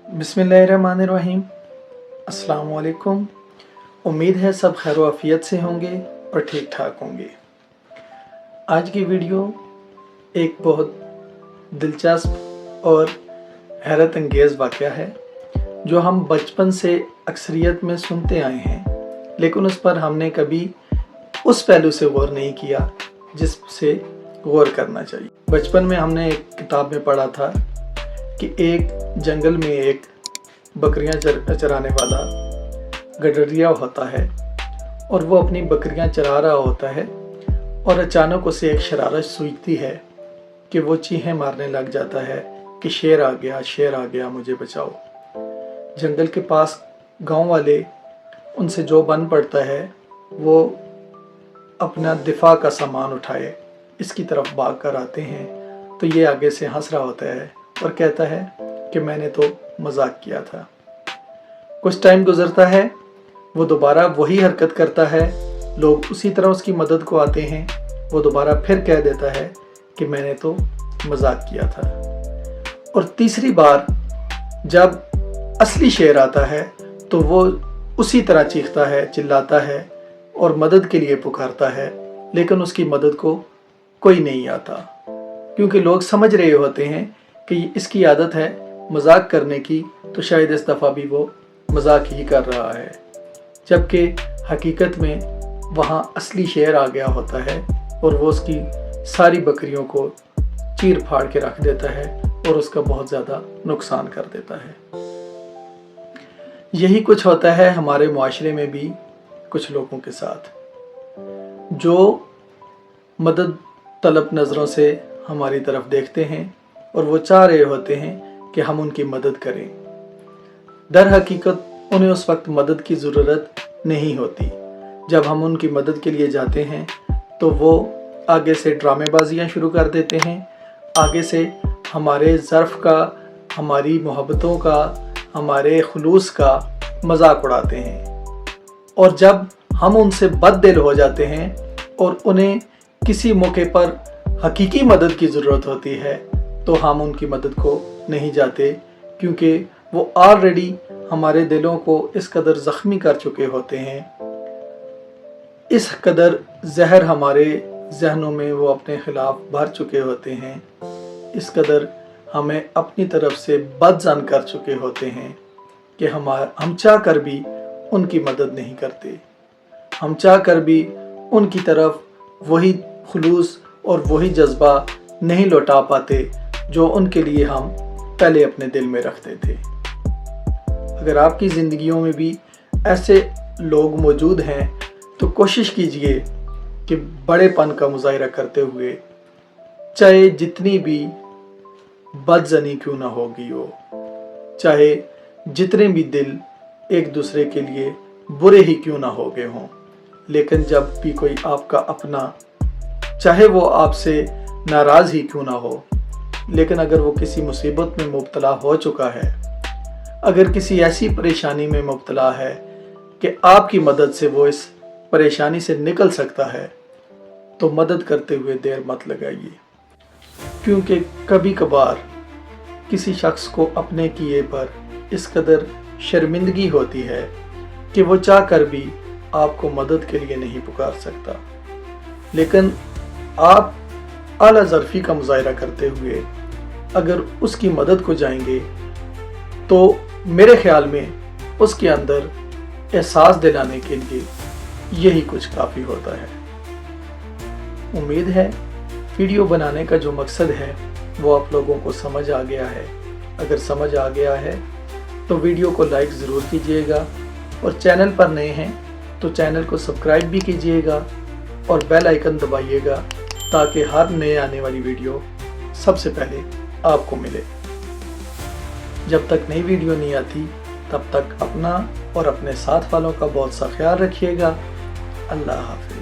बिस्मिल्लाहिर्रहमानिर्रहीम। अस्सलाम वालेकुम। उम्मीद है सब खैर व आफियत से होंगे और ठीक ठाक होंगे। आज की वीडियो एक बहुत दिलचस्प और हैरत अंगेज़ वाक़या है जो हम बचपन से अक्सरियत में सुनते आए हैं, लेकिन उस पर हमने कभी उस पहलू से गौर नहीं किया जिस से गौर करना चाहिए। बचपन में हमने एक किताब में पढ़ा था कि एक जंगल में एक बकरियां चराने वाला गडरिया होता है और वो अपनी बकरियां चरा रहा होता है और अचानक उसे एक शरारत सूझती है कि वो चीखें मारने लग जाता है कि शेर आ गया, मुझे बचाओ। जंगल के पास गांव वाले उनसे जो बन पड़ता है वो अपना दिफा का सामान उठाए इसकी तरफ भाग कर आते हैं, तो ये आगे से हंस रहा होता है और कहता है कि मैंने तो मजाक किया था। कुछ टाइम गुजरता है, वो दोबारा वही हरकत करता है, लोग उसी तरह उसकी मदद को आते हैं, वो दोबारा फिर कह देता है कि मैंने तो मजाक किया था। और तीसरी बार जब असली शेर आता है तो वो उसी तरह चीखता है, चिल्लाता है और मदद के लिए पुकारता है, लेकिन उसकी मदद को कोई नहीं आता, क्योंकि लोग समझ रहे होते हैं कि इसकी आदत है मजाक करने की, तो शायद इस दफ़ा भी वो मजाक ही कर रहा है, जबकि हकीकत में वहाँ असली शेर आ गया होता है और वो उसकी सारी बकरियों को चीर फाड़ के रख देता है और उसका बहुत ज़्यादा नुकसान कर देता है। यही कुछ होता है हमारे मुआशरे में भी कुछ लोगों के साथ, जो मदद तलब नज़रों से हमारी तरफ देखते हैं और वो चाह रहे होते हैं कि हम उनकी मदद करें। दर हकीकत उन्हें उस वक्त मदद की ज़रूरत नहीं होती। जब हम उनकी मदद के लिए जाते हैं तो वो आगे से ड्रामेबाजियाँ शुरू कर देते हैं, आगे से हमारे ज़र्फ़ का, हमारी मोहब्बतों का, हमारे खुलूस का मजाक उड़ाते हैं। और जब हम उनसे बददिल हो जाते हैं और उन्हें किसी मौके पर हकीकी मदद की ज़रूरत होती है तो हम उनकी मदद को नहीं जाते, क्योंकि वो ऑलरेडी हमारे दिलों को इस कदर ज़ख्मी कर चुके होते हैं, इस कदर जहर हमारे जहनों में वो अपने ख़िलाफ़ भर चुके होते हैं, इस कदर हमें अपनी तरफ से बदज़न कर चुके होते हैं कि हम चाह कर भी उनकी मदद नहीं करते। हम चाह कर भी उनकी तरफ वही खुलूस और वही जज्बा नहीं लौटा पाते जो उनके लिए हम पहले अपने दिल में रखते थे। अगर आपकी ज़िंदगियों में भी ऐसे लोग मौजूद हैं तो कोशिश कीजिए कि बड़ेपन का मुजाहिरा करते हुए, चाहे जितनी भी बदजनी क्यों ना होगी हो, चाहे जितने भी दिल एक दूसरे के लिए बुरे ही क्यों ना हो गए हों, लेकिन जब भी कोई आपका अपना, चाहे वो आपसे नाराज़ ही क्यों ना हो, लेकिन अगर वो किसी मुसीबत में मुब्तला हो चुका है, अगर किसी ऐसी परेशानी में मुब्तला है कि आपकी मदद से वो इस परेशानी से निकल सकता है, तो मदद करते हुए देर मत लगाइए। क्योंकि कभी कभार किसी शख्स को अपने किए पर इस कदर शर्मिंदगी होती है कि वो चाह कर भी आपको मदद के लिए नहीं पुकार सकता, लेकिन आप आला ज़र्फ़ी का मुज़ाहिरा करते हुए अगर उसकी मदद को जाएंगे तो मेरे ख्याल में उसके अंदर एहसास दिलाने के लिए यही कुछ काफ़ी होता है। उम्मीद है वीडियो बनाने का जो मकसद है वो आप लोगों को समझ आ गया है। अगर समझ आ गया है तो वीडियो को लाइक ज़रूर कीजिएगा और चैनल पर नए हैं तो चैनल को सब्सक्राइब भी कीजिएगा और बेल आइकन दबाइएगा ताकि हर नए आने वाली वीडियो सबसे पहले आपको मिले। जब तक नई वीडियो नहीं आती तब तक अपना और अपने साथ वालों का बहुत सा ख्याल रखिएगा। अल्लाह हाफ़िज़।